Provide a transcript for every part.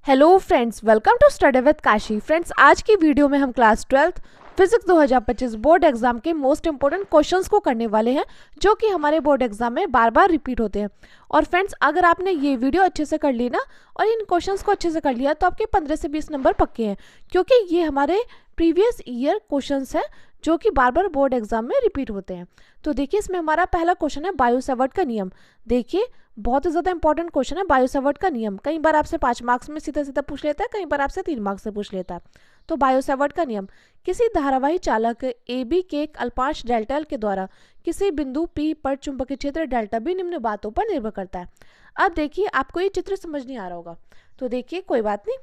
Hello friends, welcome to study with Kashi. Friends, आज की video में हम class 12th physics 2025 board exam के मोस्ट इंपॉर्टेंट क्वेश्चंस को करने वाले हैं, जो कि हमारे बोर्ड एग्जाम में बार बार रिपीट होते हैं। और फ्रेंड्स, अगर आपने ये वीडियो अच्छे से कर ली ना और इन क्वेश्चंस को अच्छे से कर लिया तो आपके 15 से 20 नंबर पक्के हैं, क्योंकि ये हमारे प्रीवियस ईयर क्वेश्चंस हैं जो कि बार बार बोर्ड एग्जाम में रिपीट होते हैं। तो देखिए, इसमें हमारा पहला क्वेश्चन है बायो-सैवर्ट का नियम। देखिए, बहुत ही ज्यादा इंपॉर्टेंट क्वेश्चन है बायो-सैवर्ट का नियम। कई बार आपसे 5 मार्क्स में सीधा सीधा पूछ लेता है, कई बार आपसे 3 मार्क्स से पूछ लेता है। तो बायो-सैवर्ट का नियम, किसी धारावाही चालक ए बी के एक अल्पांश डेल्टा एल के द्वारा किसी बिंदु पी पर चुंबकीय क्षेत्र डेल्टा बी निम्न बातों पर निर्भर करता है। अब देखिए, आपको ये चित्र समझ नहीं आ रहा होगा, तो देखिए कोई बात नहीं,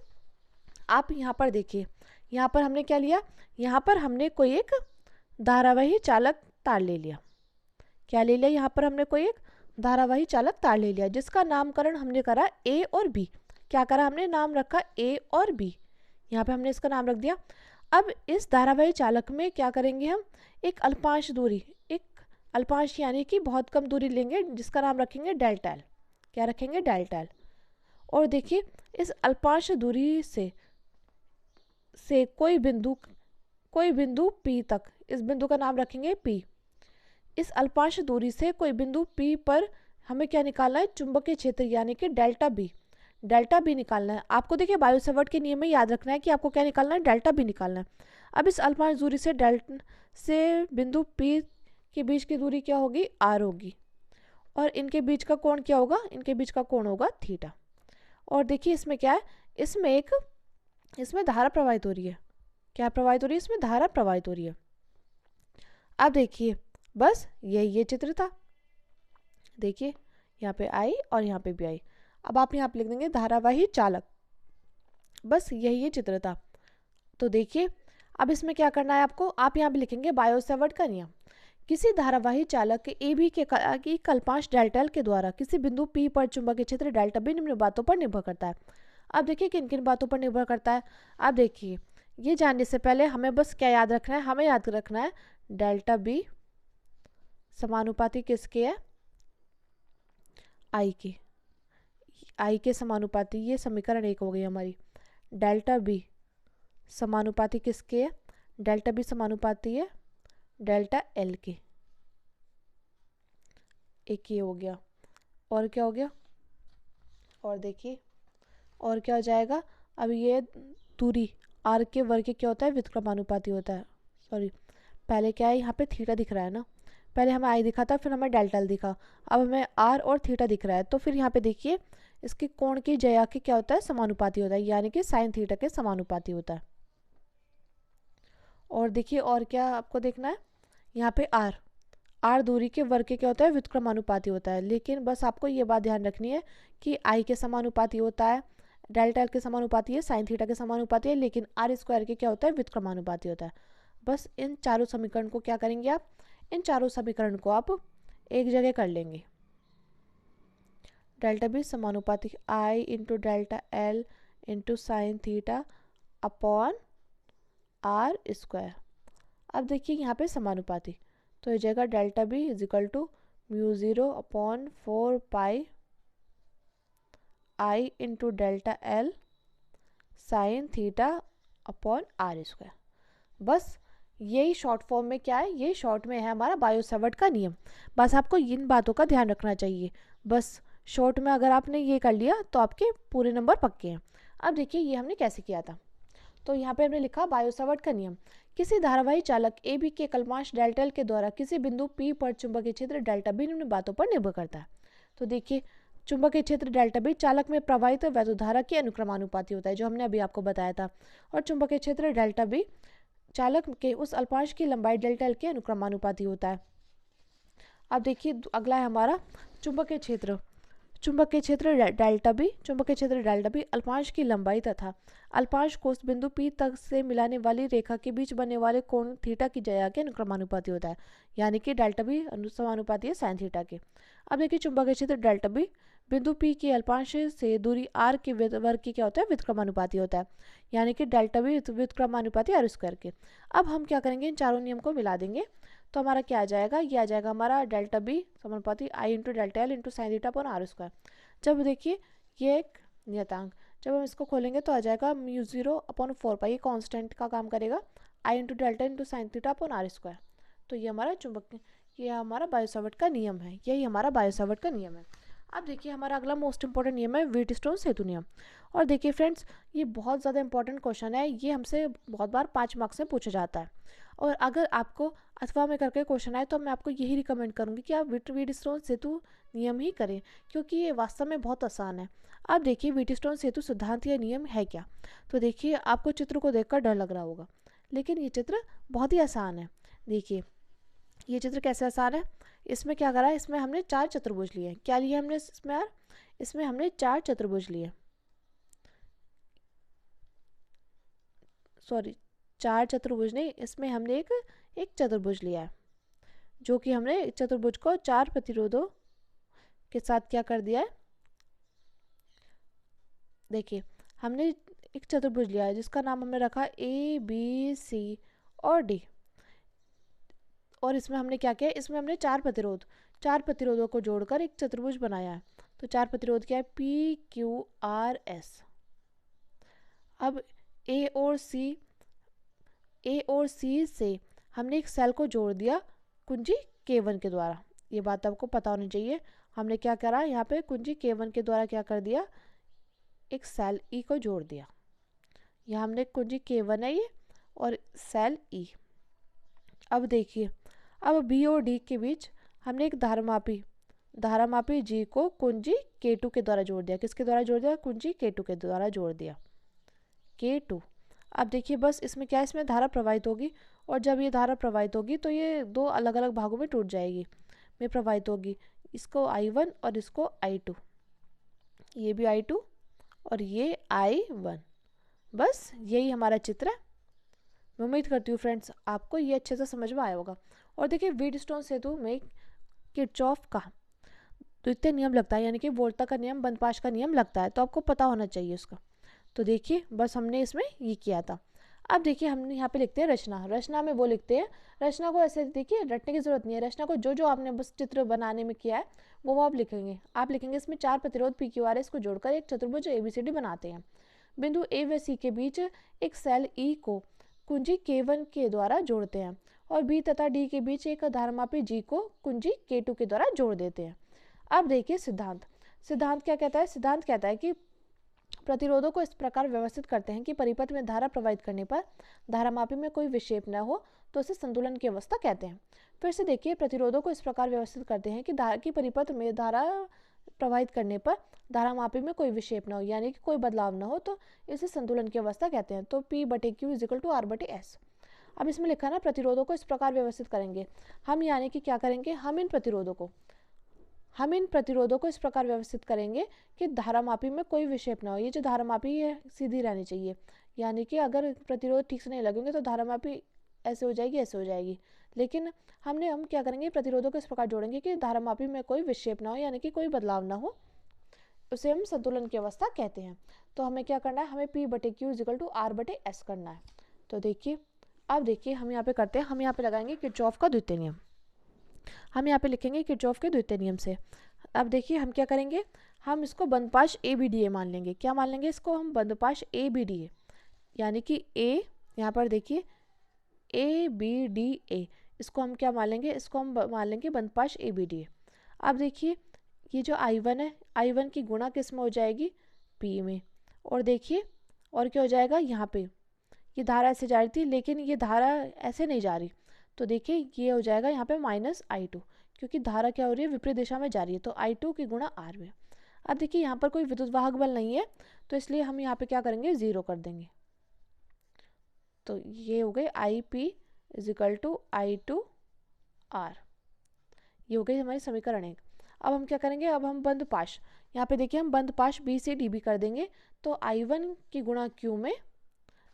आप यहाँ पर देखिए, यहाँ पर हमने क्या लिया, यहाँ पर हमने कोई एक धारावाही चालक तार ले लिया। क्या ले लिया, यहाँ पर हमने कोई एक धारावाही चालक तार ले लिया, जिसका नामकरण हमने करा ए और बी। क्या करा हमने, नाम रखा ए और बी, यहाँ पे हमने इसका नाम रख दिया। अब इस धारावाही चालक में क्या करेंगे, हम एक अल्पांश दूरी, एक अल्पांश यानी कि बहुत कम दूरी लेंगे, जिसका नाम रखेंगे डेल्टा एल। क्या रखेंगे, डेल्टा एल। और देखिए, इस अल्पांश दूरी से कोई बिंदु P तक, इस बिंदु का नाम रखेंगे P। इस अल्पांश दूरी से कोई बिंदु P पर हमें क्या निकालना है, चुंबकीय क्षेत्र यानी कि डेल्टा बी। डेल्टा बी निकालना है आपको। देखिए, बायो-सैवर्ट के नियम में याद रखना है कि आपको क्या निकालना है, डेल्टा बी निकालना है। अब इस अल्पांश दूरी से बिंदु P के बीच की दूरी क्या होगी, r होगी, और इनके बीच का कोण क्या होगा, इनके बीच का कोण होगा थीटा। और देखिए, इसमें क्या है, इसमें धारा प्रवाहित हो रही है। क्या प्रवाहित हो रही है, इसमें धारा प्रवाहित हो रही है। अब देखिए, बस ये चित्र था। देखिए, यहाँ पे आई और यहाँ पे भी आई। अब आप यहाँ पे लिख देंगे धारावाही चालक, बस ये चित्र था। तो देखिए, अब इसमें क्या करना है आपको, आप यहाँ पे लिखेंगे बायो-सैवर्ट का नियम, किसी धारावाही चालक के ए बी के अल्पांश डेल्टा एल के द्वारा किसी बिंदु P पर चुंबकीय क्षेत्र डेल्टा बी निम्न बातों पर निर्भर करता है। अब देखिए, किन किन बातों पर निर्भर करता है। अब देखिए, ये जानने से पहले हमें बस क्या याद रखना है, हमें याद रखना है डेल्टा बी समानुपाती किसके है, आई के समानुपाती। ये समीकरण 1 हो गई हमारी। डेल्टा बी समानुपाती किसके है, डेल्टा बी समानुपाती है डेल्टा एल के। एक ये हो गया, और क्या हो गया, और देखिए और क्या हो जाएगा। अब ये दूरी आर के वर्ग के क्या होता है, व्युत्क्रमानुपाती होता है। सॉरी, पहले क्या है, यहाँ पे थीटा दिख रहा है ना, पहले हमें आई दिखा था, फिर हमें डेल्टा एल दिखा, अब हमें आर और थीटा दिख रहा है। तो फिर यहाँ पे देखिए, इसके कोण की जया के क्या होता है, समानुपाती होता है, यानी कि साइन थीटा के समानुपाती होता है। और देखिए, और क्या आपको देखना है, यहाँ पे आर दूरी के वर्ग के क्या होता है, व्युत्क्रमानुपाती होता है। लेकिन बस आपको ये बात ध्यान रखनी है कि आई के समानुपाती होता है, डेल्टा एल के समानुपाती है, साइन थीटा के समानुपाती है, लेकिन आर स्क्वायर के क्या होता है, व्युत्क्रमानुपाती होता है। बस इन चारों समीकरण को क्या करेंगे आप, इन चारों समीकरण को आप एक जगह कर लेंगे। डेल्टा बी समानुपाती I into delta L into sine theta upon R square. अब देखिए, यहाँ पे समानुपाती, तो ये जाएगा delta B is equal to mu 0 upon 4 pi I into delta L sine theta upon R square. बस यही शॉर्ट फॉर्म में क्या है, ये शॉर्ट में है हमारा बायो-सैवर्ट का नियम। बस आपको इन बातों का ध्यान रखना चाहिए। बस शॉर्ट में अगर आपने ये कर लिया तो आपके पूरे नंबर पक्के हैं। अब देखिए, ये हमने कैसे किया था। तो यहाँ पे हमने लिखा बायो-सैवर्ट का नियम, किसी धारावाही चालक ए बी के अल्पांश डेल्टा एल के द्वारा किसी बिंदु P पर चुंबकीय क्षेत्र डेल्टा बी निम्न बातों पर निर्भर करता है। तो देखिए, चुंबकीय क्षेत्र डेल्टा बी चालक में प्रवाहित वैद्युत धारा के अनुक्रमानुपाती होता है, जो हमने अभी आपको बताया था। और चुंबकीय क्षेत्र डेल्टा बी चालक के उस अल्पांश की लंबाई डेल्टा एल के अनुक्रमानुपाती होता है। अब देखिए, अगला है हमारा चुंबकीय क्षेत्र डेल्टा बी अल्पांश की लंबाई तथा अल्पांश को उस बिंदु P तक से मिलाने वाली रेखा के बीच बनने वाले कोण थीटा की जया के अनुक्रमानुपाती होता है, यानी कि डेल्टा बी समानुपाती है साइन थीटा के। अब देखिए, चुंबकीय क्षेत्र डेल्टा बी बिंदु P के अल्पांश से दूरी r के वर्ग की क्या होता है, व्युत्क्रमानुपाती होता है, यानी कि डेल्टा बी व्युत्क्रमानुपाती आर स्क्वायर के। अब हम क्या करेंगे, इन चारों नियम को मिला देंगे, तो हमारा क्या आ जाएगा, ये आ जाएगा हमारा डेल्टा बी समानुपाती I into delta L into sine theta upon R square. जब देखिए, ये एक नियतांक, जब हम इसको खोलेंगे तो आ जाएगा μ0/4 ये कांस्टेंट का काम करेगा, I into delta into sine theta upon R square. तो ये हमारा ये हमारा बायो-सावर्ट का नियम है, यही हमारा बायो-सावर्ट का नियम है। अब देखिए हमारा अगला मोस्ट इंपॉर्टेंट नियम है व्हीटस्टोन सेतु नियम। और देखिए फ्रेंड्स, ये बहुत ज़्यादा इंपॉर्टेंट क्वेश्चन है, ये हमसे बहुत बार 5 मार्क्स में पूछा जाता है। और अगर आपको अथवा में करके क्वेश्चन आए तो मैं आपको यही रिकमेंड करूँगी कि आप व्हीटस्टोन सेतु नियम ही करें, क्योंकि ये वास्तव में बहुत आसान है। अब देखिए व्हीटस्टोन सेतु सिद्धांत या नियम है क्या। तो देखिए आपको चित्र को देखकर डर लग रहा होगा, लेकिन ये चित्र बहुत ही आसान है। देखिए ये चित्र कैसे आसान है, इसमें क्या करा है, इसमें हमने 4 चतुर्भुज लिए हैं। क्या लिए हमने इसमें यार, इसमें हमने 4 चतुर्भुज लिए, सॉरी 4 चतुर्भुज नहीं, इसमें हमने एक चतुर्भुज लिया है, जो कि हमने चतुर्भुज को 4 प्रतिरोधों के साथ क्या कर दिया है। देखिए हमने एक चतुर्भुज लिया है जिसका नाम हमने रखा ABC और D। और इसमें हमने क्या किया, इसमें हमने 4 प्रतिरोधों को जोड़कर एक चतुर्भुज बनाया है। तो 4 प्रतिरोध क्या है, PQRS। अब A और C से हमने एक सेल को जोड़ दिया कुंजी K1 के द्वारा। ये बात आपको पता होनी चाहिए। हमने क्या करा, यहाँ पे कुंजी K1 के द्वारा क्या कर दिया, एक सेल E को जोड़ दिया। यहाँ हमने कुंजी K1 है ये, और सेल E। अब देखिए, अब B और D के बीच हमने एक धारामापी G को कुंजी K2 के द्वारा जोड़ दिया। किसके द्वारा जोड़ दिया, कुंजी K2 के द्वारा जोड़ दिया, K2। अब देखिए बस इसमें क्या है, इसमें धारा प्रवाहित होगी, और जब ये धारा प्रवाहित होगी तो ये 2 अलग अलग भागों में टूट जाएगी, में प्रवाहित होगी। इसको I1 और इसको I2, ये भी I2 और ये I1। बस यही हमारा चित्र है। मैं उम्मीद करती हूँ फ्रेंड्स आपको ये अच्छे से समझ में आया होगा। और देखिए व्हीटस्टोन सेतु में किरचॉफ का द्वितीय नियम लगता है, यानी कि वोल्टा का नियम, बंद-पाश का नियम लगता है, तो आपको पता होना चाहिए उसका। तो देखिए बस हमने इसमें ये किया था। अब देखिए हम यहाँ पे लिखते हैं रचना में वो लिखते हैं, रचना को ऐसे देखिए रटने की जरूरत नहीं है। रचना को जो आपने बस चित्र बनाने में किया है वो आप लिखेंगे। आप लिखेंगे इसमें 4 प्रतिरोध PQRS को जोड़कर एक चतुर्भुज ABCD बनाते हैं। बिंदु A व C के बीच एक सेल E को कुंजी K1 के द्वारा जोड़ते हैं, और B तथा D के बीच एक धारामापी G को कुंजी K2 के द्वारा जोड़ देते हैं। अब देखिए सिद्धांत क्या कहता है। सिद्धांत कहता है कि प्रतिरोधों को इस प्रकार व्यवस्थित करते हैं कि परिपथ में धारा प्रवाहित करने पर धारामापी में कोई विक्षेप न हो, तो इसे संतुलन की अवस्था कहते हैं। फिर से देखिए, प्रतिरोधों को इस प्रकार व्यवस्थित करते हैं कि परिपथ में धारा प्रवाहित करने पर धारामापी में कोई विक्षेप न हो, यानी कि कोई बदलाव न हो, तो इसे संतुलन की अवस्था कहते हैं। तो P/Q = R/S। अब इसमें लिखा ना, प्रतिरोधों को इस प्रकार व्यवस्थित करेंगे हम, यानी कि क्या करेंगे, हम इन प्रतिरोधों को इस प्रकार व्यवस्थित करेंगे कि धारामापी में कोई विक्षेप ना हो। ये जो धारामापी है सीधी रहनी चाहिए, यानी कि अगर प्रतिरोध ठीक से नहीं लगेंगे तो धारामापी ऐसे हो जाएगी, ऐसे हो जाएगी। लेकिन हम क्या करेंगे, प्रतिरोधों को इस प्रकार जोड़ेंगे कि धारामापी में कोई विक्षेप ना हो, यानी कि कोई बदलाव ना हो, उसे हम संतुलन की अवस्था कहते हैं। तो हमें क्या करना है, हमें P/Q = R/S करना है। तो देखिए, अब देखिए हम यहाँ पे करते हैं, हम यहाँ पे लगाएंगे किरचॉफ का द्वितीय नियम। हम यहाँ पे लिखेंगे किरचॉफ के द्वितीय नियम से। अब देखिए हम क्या करेंगे, हम इसको बंदपाश ABDA मान लेंगे। क्या मान लेंगे इसको, हम बंदपाश ABDA, यानी कि A, यहाँ पर देखिए ABDA, इसको हम क्या मान लेंगे, इसको हम मान लेंगे बंदपाश ABDA। अब देखिए ये जो I1 है, I1 की गुणा किस में हो जाएगी, P में। और देखिए और क्या हो जाएगा, यहाँ पे ये धारा ऐसे जा रही थी, लेकिन ये धारा ऐसे नहीं जा रही, तो देखिए ये हो जाएगा यहाँ पे -I2, क्योंकि धारा क्या हो रही है, विपरीत दिशा में जा रही है, तो I2 की गुणा R में। अब देखिए यहाँ पर कोई विद्युत वाहक बल नहीं है, तो इसलिए हम यहाँ पे क्या करेंगे, 0 कर देंगे। तो ये हो गई IP = I2R, ये हो गई हमारी समीकरण 1। अब हम क्या करेंगे, अब हम बंदपाश, यहाँ पे देखिए हम बंदपाश B से DB कर देंगे। तो I1 की गुणा Q में,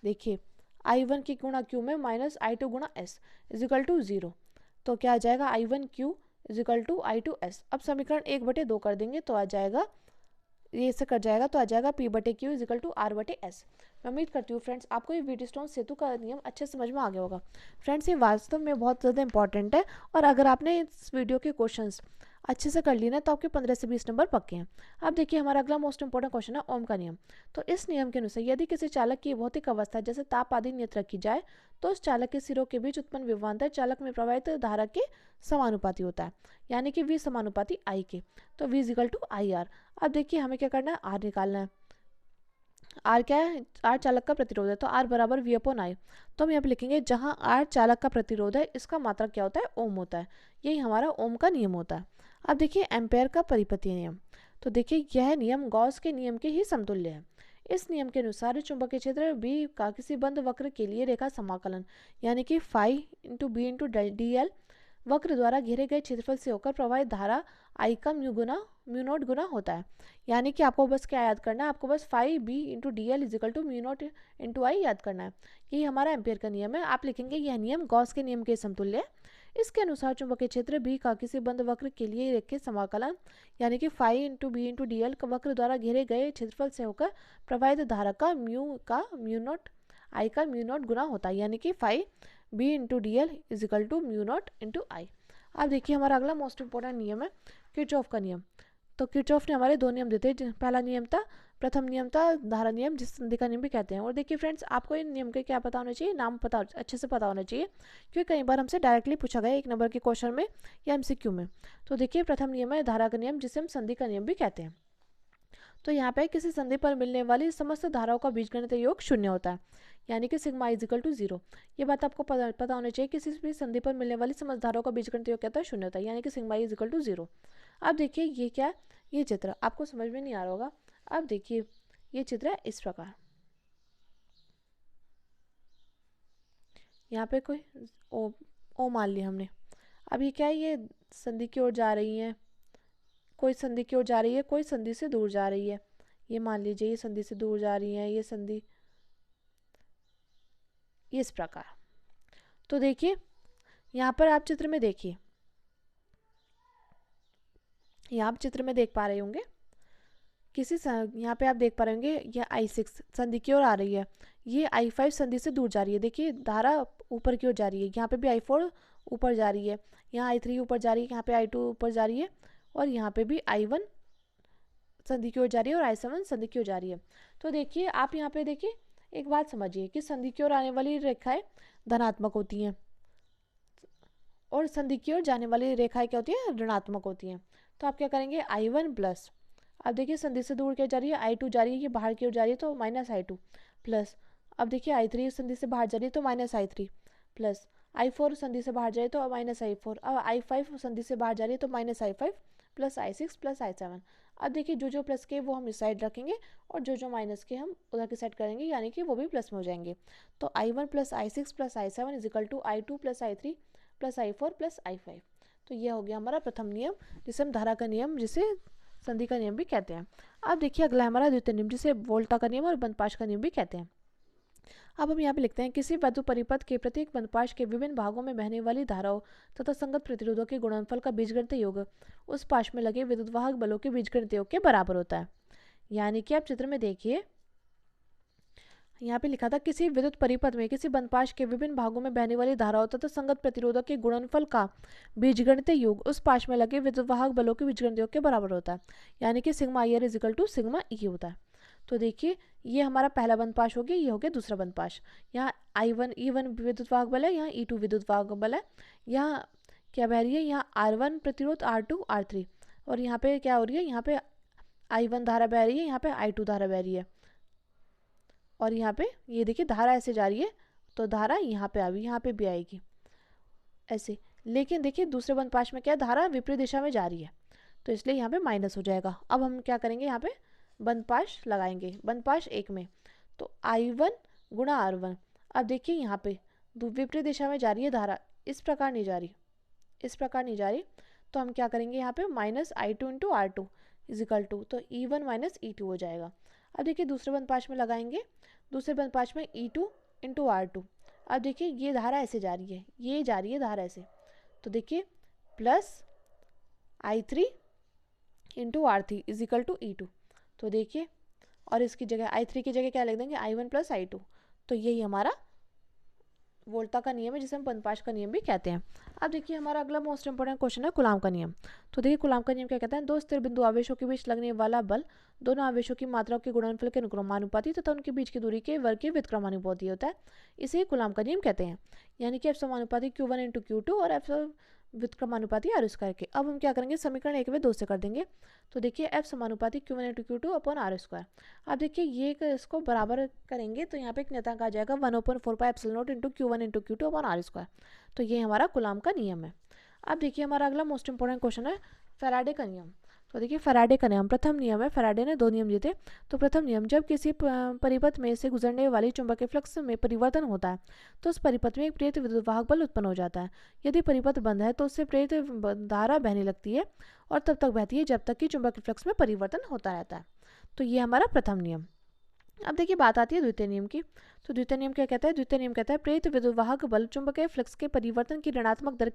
देखिए I1 की गुणा Q में -I2 गुणा S = 0। तो क्या आ जाएगा, I1Q = I2S। अब समीकरण 1/2 कर देंगे तो आ जाएगा, ये से कट जाएगा तो आ जाएगा P/Q = R/S। मैं उम्मीद करती हूँ फ्रेंड्स आपको ये व्हीटस्टोन सेतु का नियम अच्छे समझ में आ गया होगा। फ्रेंड्स ये वास्तव में बहुत ज़्यादा इंपॉर्टेंट है, और अगर आपने इस वीडियो के क्वेश्चंस अच्छे से कर ली ना तो आपके 15 से 20 नंबर पक्के हैं। अब देखिए हमारा अगला मोस्ट इंपॉर्टेंट क्वेश्चन है ओम का नियम। तो इस नियम के अनुसार यदि किसी चालक की भौतिक अवस्था जैसे ताप आदि नियंत्रित की जाए तो उस चालक के सिरों के बीच उत्पन्न विभवांतर चालक में प्रवाहित धारा के समानुपाती होता है, यानी कि V समानुपाती I के। तो V इजिकल टू IR। अब देखिए हमें क्या करना है, R निकालना है। आर क्या है, आर चालक का प्रतिरोध है, तो आर बराबर वी अपॉन आई। तो हम यहाँ पे लिखेंगे जहाँ आर चालक का प्रतिरोध है इसका मात्रक क्या होता है, ओम होता है। यही हमारा ओम का नियम होता है। अब देखिए एम्पेयर का परिपथीय नियम। तो देखिए यह नियम गॉस के नियम के ही समतुल्य है। इस नियम के अनुसार चुंबकीय क्षेत्र बी का किसी बंद वक्र के लिए रेखा समाकलन यानी कि phi into B into D L वक्र द्वारा घेरे गए क्षेत्रफल से होकर प्रवाहित धारा आई का म्यू नॉट गुना होता है। यानी कि आपको बस क्या याद करना है, आपको बस phi B into D L is equal to mu naught into I याद करना है। यही हमारा एम्पेयर का नियम है। आप लिखेंगे यह नियम गॉस के नियम के समतुल्य है। इसके अनुसार चुंबकीय क्षेत्र बी का किसी बंद वक्र के लिए रेखीय समाकलन यानी कि phi into B into D L वक्र द्वारा घेरे गए क्षेत्रफल से होकर प्रवाहित धारा का म्यू नॉट आई का म्यू नॉट गुना होता है, यानी कि phi B into D L is equal to mu naught into I. अब देखिए हमारा अगला मोस्ट इंपॉर्टेंट नियम है किरचॉफ का नियम। तो किरचॉफ ने हमारे दो नियम देते हैं। पहला नियम था, प्रथम नियम था धारा नियम, जिस संधि का नियम भी कहते हैं। और देखिए फ्रेंड्स, आपको इन नियम के क्या पता होना चाहिए, नाम पता अच्छे से पता होना चाहिए, क्योंकि कई बार हमसे डायरेक्टली पूछा गया 1 नंबर के क्वेश्चन में या MCQ में। तो देखिए प्रथम नियम है धारा का नियम, जिसे हम संधि का नियम भी कहते हैं। तो यहाँ पे किसी संधि पर मिलने वाली समस्त धाराओं का बीजगणितीय योग शून्य होता है, यानी कि सिग्मा इजिकल टू 0। ये बात आपको पता होनी चाहिए, किसी भी संधि पर मिलने वाली समस्त धाराओं का बीजगणितीय योग कहता है शून्य होता है, यानी कि सिग्मा इजिकल टू 0। अब देखिए ये क्या है, ये चित्र आपको समझ में नहीं आ रहा होगा। अब देखिए ये चित्र है इस प्रकार, यहाँ पे कोई ओ मान लिया हमने। अब ये क्या है, ये संधि की ओर जा रही है, कोई संधि की ओर जा रही है, कोई संधि से दूर जा रही है। ये मान लीजिए ये संधि से दूर जा रही है, ये संधि इस प्रकार। तो देखिए यहाँ पर आप चित्र में देखिए, यहाँ आप चित्र में देख पा रहे होंगे यहाँ पे आप देख पा रहे होंगे ये I6 संधि की ओर आ रही है, ये I5 संधि से दूर जा रही है। देखिए धारा ऊपर की ओर जा रही है, यहाँ पे भी I4 ऊपर जा रही है, यहाँ I3 ऊपर जा रही है, यहाँ पे I2 ऊपर जा रही है, और यहाँ पे भी I1 संधि की ओर जा रही है और I7 संधि की ओर जा रही है। तो देखिए आप यहाँ पे देखिए एक बात समझिए कि संधि की ओर आने वाली रेखाएं धनात्मक होती हैं और संधि की ओर जाने वाली रेखाएं क्या होती है, ऋणात्मक होती हैं। तो आप क्या करेंगे, I1 प्लस, अब देखिए संधि से दूर क्या जा रही है, I2 जा रही है, ये बाहर की ओर जा रही है तो माइनस I2 प्लस, अब देखिए I3 संधि से बाहर जा रही है तो माइनस I3 प्लस, I4 संधि से बाहर जा रही है तो माइनस I4, अब I5 संधि से बाहर जा रही है तो minus I5 plus I6 plus I7। अब देखिए जो जो प्लस के वो हम इस साइड रखेंगे और जो जो माइनस के हम उधर की साइड करेंगे, यानी कि वो भी प्लस में हो जाएंगे। तो I1 plus I6 plus I7 equal to I2 plus I3 plus I4 plus I5। तो ये हो गया हमारा प्रथम नियम, जिसे हम धारा का नियम, जिसे संधि का नियम भी कहते हैं। अब देखिए अगला हमारा द्वितीय नियम, जिसे वोल्टा का नियम और बंधपाश का नियम भी कहते हैं। अब हम यहाँ पे लिखते हैं किसी वैद्युत परिपथ के प्रत्येक बंधपाश के विभिन्न भागों में बहने वाली धाराओं तथा संगत प्रतिरोधों के गुणनफल का बीजगणितीय योग उस पाश में लगे विद्युतवाहक बलों के बीजगणितीय योग के बराबर होता है। यानी कि आप चित्र में देखिए, यहाँ पे लिखा था किसी विद्युत परिपथ में किसी बंधपाश के विभिन्न भागों में बहने वाली धाराओं तथा संगत प्रतिरोधक के गुणनफल का बीजगणितीय योग उस पाश में लगे विद्युतवाहक बलों के बीजगणितीय योग के बराबर होता है, यानी कि sigma IR equal to sigma E होता है। तो देखिए ये हमारा पहला बंधपाश हो गया, ये हो गया दूसरा बंधपाश। यहाँ I1 E1 विद्युतवाहक बल है, यहाँ E2 विद्युतवाहक बल है, यहाँ क्या बह रही है, यहाँ R1 प्रतिरोध, R2 R3, और यहाँ पे क्या हो रही है, यहाँ पे I1 धारा बह रही है, यहाँ पे I2 धारा बह रही है, और यहाँ पे ये देखिए धारा ऐसे जा रही है, तो धारा यहाँ पे आएगी, यहाँ पे भी आएगी ऐसे। लेकिन देखिए दूसरे बंधपाश में क्या, धारा विपरीत दिशा में जा रही है, तो इसलिए यहाँ पे माइनस हो जाएगा। अब हम क्या करेंगे, यहाँ पे बंधपाश लगाएंगे, बंधपाश 1 में तो I1 गुणा R1। अब देखिए यहाँ पे विपरीत दिशा में जा रही है धारा, इस प्रकार नहीं जा रही, इस प्रकार नहीं जा रही, तो हम क्या करेंगे, यहाँ पे minus I2 into R2 is equal to, तो E1 माइनस E2 हो जाएगा। अब देखिए दूसरे बंधपाश में लगाएंगे, दूसरे बंधपाश में E2 इंटू R2। अब देखिए ये धारा ऐसे जा रही है, ये जा रही है धारा ऐसे, तो देखिए plus I3 into R3 is equal to E2। तो देखिए, और इसकी जगह I3 की जगह क्या लिख देंगे, I1 प्लस I2। तो यही हमारा वोल्टा का नियम है, जिसे हम बंदपाश का नियम भी कहते हैं। अब देखिए हमारा अगला मोस्ट इंपोर्टेंट क्वेश्चन है कूलाम का नियम। तो देखिए कूलाम का नियम क्या कहता है, दो स्थिर बिंदु आवेशों के बीच लगने वाला बल दोनों आवेशों की मात्राओं के गुणनफल के अनुक्रमानुपाती तथा उनके बीच की दूरी के वर्ग के व्युत्क्रमानुपाती होता है। इसे कूलाम का नियम कहते हैं। यानी कि F समानुपाती Q1 इंटू Q2 और F व्युत्क्रमानुपाती आर स्क्वायर के। अब हम क्या करेंगे, समीकरण 1 में 2 से कर देंगे। तो देखिए F समानुपाती Q1 into Q2 upon R square. अब देखिए ये इसको बराबर करेंगे तो यहाँ पे एक नियतांक आ जाएगा 1/4π into Q1 into Q2 upon R square. तो ये हमारा कूलाम का नियम है। अब देखिए हमारा अगला मोस्ट इंपोर्टेंट क्वेश्चन है फैराडे का नियम। तो देखिए फैराडे का नियम प्रथम नियम है। फैराडे ने 2 नियम दिए थे। तो प्रथम नियम, जब किसी परिपथ में से गुजरने वाली चुंबकीय फ्लक्स में परिवर्तन होता है तो उस परिपथ में एक प्रेरित विद्युत वाहक बल उत्पन्न हो जाता है। यदि परिपथ बंद है तो उससे प्रेरित धारा बहने लगती है और तब तक बहती है जब तक कि चुंबकीय फ्लक्स में परिवर्तन होता रहता है। तो ये हमारा प्रथम नियम। अब देखिए बात आती है द्वितीय नियम की। तो द्वितीय नियम क्या कहता है, द्वितीय नियम कहता है प्रेरित विद्युतवाहक बल चुंबकीय फ्लक्स के परिवर्तन की ऋणात्मक दर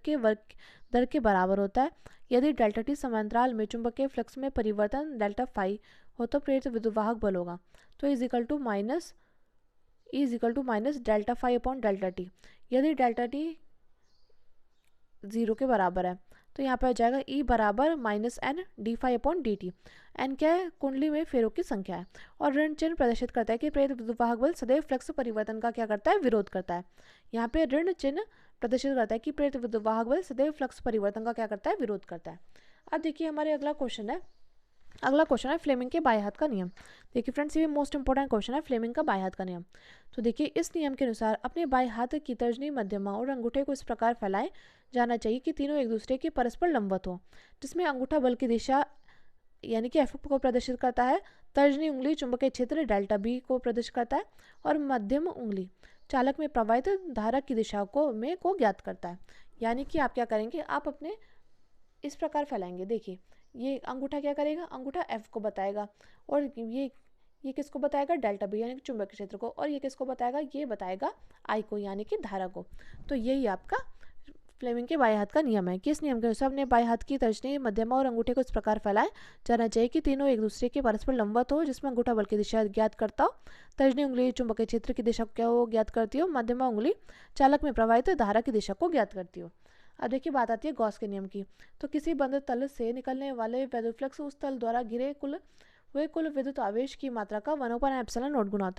के बराबर होता है। यदि डेल्टा टी समांतराल में चुंबकीय फ्लक्स में परिवर्तन डेल्टा फाई हो तो प्रेरित विद्युतवाहक बल होगा। तो is equal to minus delta phi upon delta T. यदि डेल्टा टी 0 के बराबर है तो यहाँ पर आ जाएगा E बराबर minus N D phi upon D T. N क्या है, कुंडली में फेरों की संख्या है। और ऋण चिन्ह प्रदर्शित करता है कि प्रेरित विद्युतवाहक बल सदैव फ्लक्स परिवर्तन का क्या करता है, विरोध करता है। यहाँ पे ऋण चिन्ह प्रदर्शित करता है कि प्रेरित विद्युतवाहक बल सदैव फ्लक्स परिवर्तन का क्या करता है, विरोध करता है। अब देखिए हमारे अगला क्वेश्चन है फ्लेमिंग के बाएं हाथ का नियम। देखिए फ्रेंड्स, ये मोस्ट इंपोर्टेंट क्वेश्चन है फ्लेमिंग का बाएं हाथ का नियम। तो देखिए इस नियम के अनुसार अपने बाएं हाथ की तर्जनी, मध्यमा और अंगूठे को इस प्रकार फैलाएं जाना चाहिए कि तीनों एक दूसरे के परस्पर लंबवत हो, जिसमें अंगूठा बल की दिशा यानी कि F को प्रदर्शित करता है, तर्जनी उंगली चुंबकीय क्षेत्र डेल्टा बी को प्रदर्शित करता है और मध्यम उंगली चालक में प्रवाहित धारा की दिशा को ज्ञात करता है। यानी कि आप क्या करेंगे, आप अपने इस प्रकार फैलाएंगे। देखिए ये अंगूठा क्या करेगा, अंगूठा F को बताएगा और ये किसको बताएगा, डेल्टा बी यानी कि चुंबकीय क्षेत्र को, और ये किसको बताएगा, ये बताएगा I को यानी कि धारा को। तो यही आपका फ्लेमिंग के बाएं हाथ का नियम है कि इस नियम के अनुसार अपने बाएं हाथ की तर्जनी, मध्यमा और अंगूठे को इस प्रकार फैलाए जाना चाहिए कि तीनों एक दूसरे के परस्पर लंबवत हो, जिसमें अंगूठा बल की दिशा ज्ञात करता हो, तर्जनी उंगली चुंबकीय क्षेत्र की दिशा को क्या हो ज्ञात करती हो, मध्यमा उंगली चालक में प्रवाहित धारा की दिशा को ज्ञात करती हो। अब देखिए बात आती है गॉस के नियम की। तो किसी बंद तल से निकलने वाले विद्युत फ्लक्स उस तल द्वारा घिरे कुल विद्युत आवेश की मात्रा का 1/ε0 गुना होता है।